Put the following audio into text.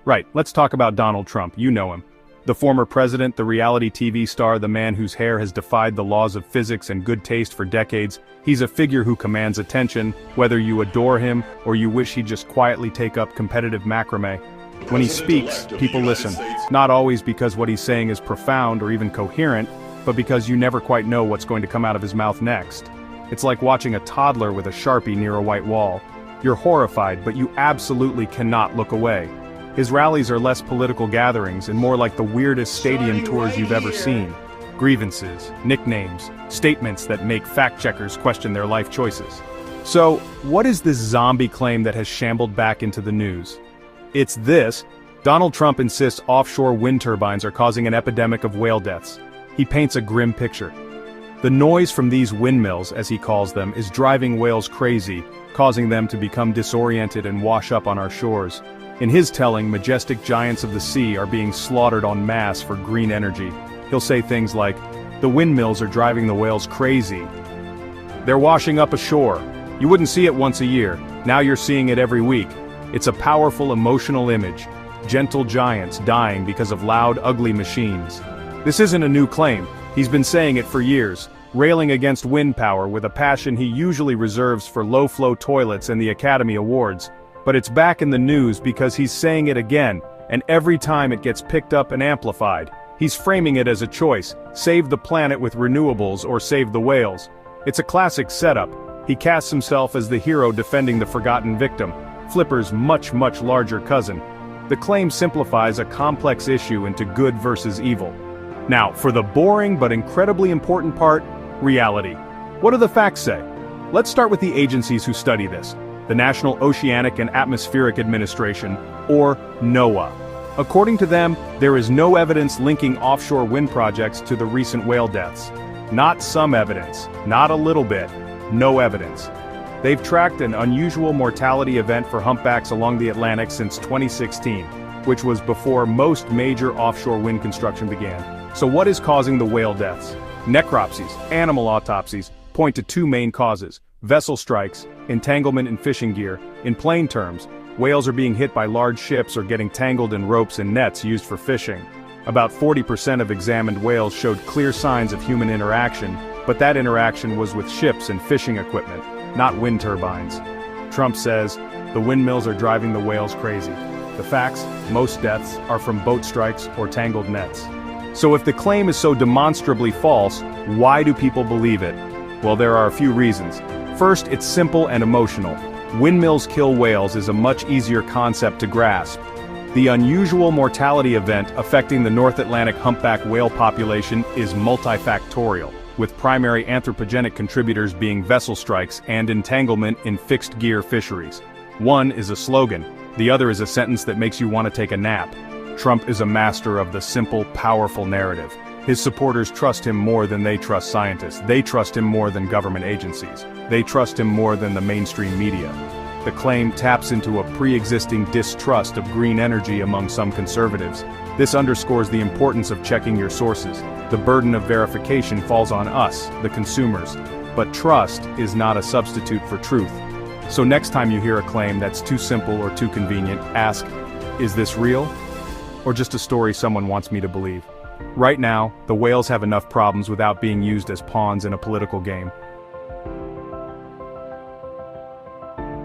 Right, let's talk about Donald Trump, you know him. The former president, the reality TV star, the man whose hair has defied the laws of physics and good taste for decades. He's a figure who commands attention, whether you adore him or you wish he'd just quietly take up competitive macrame. When he speaks, people listen, not always because what he's saying is profound or even coherent, but because you never quite know what's going to come out of his mouth next. It's like watching a toddler with a Sharpie near a white wall. You're horrified, but you absolutely cannot look away. His rallies are less political gatherings and more like the weirdest stadium tours you've ever seen. Grievances, nicknames, statements that make fact-checkers question their life choices. So, what is this zombie claim that has shambled back into the news? It's this: Donald Trump insists offshore wind turbines are causing an epidemic of whale deaths. He paints a grim picture. The noise from these windmills, as he calls them, is driving whales crazy, causing them to become disoriented and wash up on our shores. In his telling, majestic giants of the sea are being slaughtered en masse for green energy. He'll say things like, "The windmills are driving the whales crazy. They're washing up ashore. You wouldn't see it once a year. Now you're seeing it every week." It's a powerful emotional image. Gentle giants dying because of loud, ugly machines. This isn't a new claim. He's been saying it for years, railing against wind power with a passion he usually reserves for low-flow toilets and the Academy Awards. But it's back in the news because he's saying it again, and every time it gets picked up and amplified. He's framing it as a choice: save the planet with renewables or save the whales. It's a classic setup. He casts himself as the hero defending the forgotten victim, Flipper's much larger cousin. The claim simplifies a complex issue into good versus evil. Now, for the boring but incredibly important part, reality. What do the facts say? Let's start with the agencies who study this. The National Oceanic and Atmospheric Administration, or NOAA. According to them, there is no evidence linking offshore wind projects to the recent whale deaths. Not some evidence, not a little bit, no evidence. They've tracked an unusual mortality event for humpbacks along the Atlantic since 2016, which was before most major offshore wind construction began. So what is causing the whale deaths? Necropsies, animal autopsies, point to two main causes: vessel strikes, entanglement in fishing gear. In plain terms, whales are being hit by large ships or getting tangled in ropes and nets used for fishing. About 40% of examined whales showed clear signs of human interaction, but that interaction was with ships and fishing equipment, not wind turbines. Trump says, the windmills are driving the whales crazy. The facts: most deaths are from boat strikes or tangled nets. So if the claim is so demonstrably false, why do people believe it? Well, there are a few reasons. First, it's simple and emotional. Windmills kill whales is a much easier concept to grasp. The unusual mortality event affecting the North Atlantic humpback whale population is multifactorial, with primary anthropogenic contributors being vessel strikes and entanglement in fixed-gear fisheries. One is a slogan, the other is a sentence that makes you want to take a nap. Trump is a master of the simple, powerful narrative. His supporters trust him more than they trust scientists. They trust him more than government agencies. They trust him more than the mainstream media. The claim taps into a pre-existing distrust of green energy among some conservatives. This underscores the importance of checking your sources. The burden of verification falls on us, the consumers. But trust is not a substitute for truth. So next time you hear a claim that's too simple or too convenient, ask, is this real? Or just a story someone wants me to believe? Right now, the whales have enough problems without being used as pawns in a political game.